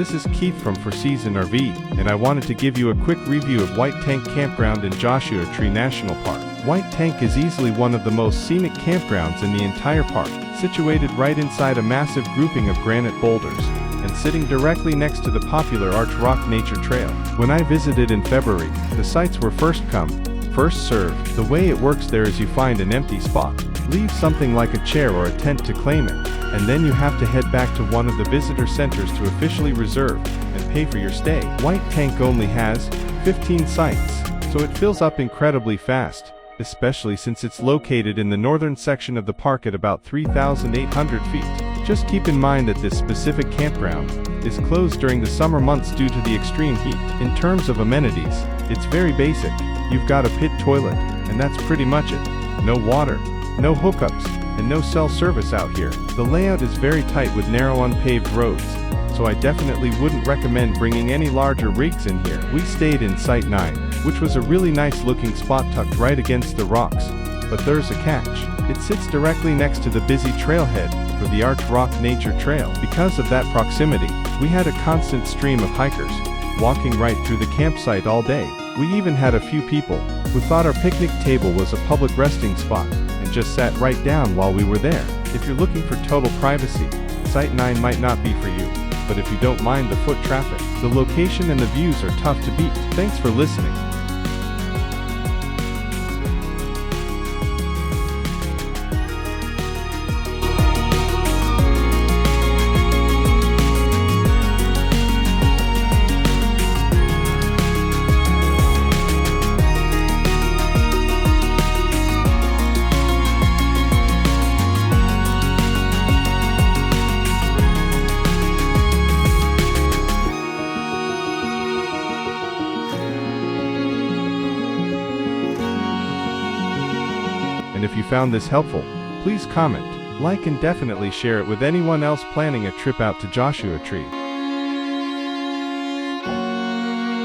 This is Keith from For Season RV, and I wanted to give you a quick review of White Tank Campground in Joshua Tree National Park. White Tank is easily one of the most scenic campgrounds in the entire park, situated right inside a massive grouping of granite boulders, and sitting directly next to the popular Arch Rock Nature Trail. When I visited in February, the sites were first come, first served. The way it works there is you find an empty spot, leave something like a chair or a tent to claim it, and then you have to head back to one of the visitor centers to officially reserve and pay for your stay. White Tank only has 15 sites, so it fills up incredibly fast, especially since it's located in the northern section of the park at about 3,800 feet. Just keep in mind that this specific campground is closed during the summer months due to the extreme heat. In terms of amenities, it's very basic. You've got a pit toilet, and that's pretty much it. No water, no hookups, and no cell service out here. The layout is very tight with narrow unpaved roads, so I definitely wouldn't recommend bringing any larger rigs in here. We stayed in Site 9, which was a really nice looking spot tucked right against the rocks, but there's a catch. It sits directly next to the busy trailhead for the Arch Rock Nature Trail. Because of that proximity, we had a constant stream of hikers walking right through the campsite all day. We even had a few people who thought our picnic table was a public resting spot and just sat right down while we were there. If you're looking for total privacy, Site 9 might not be for you, but if you don't mind the foot traffic, the location and the views are tough to beat. Thanks for listening. And if you found this helpful, please comment, like, and definitely share it with anyone else planning a trip out to Joshua Tree.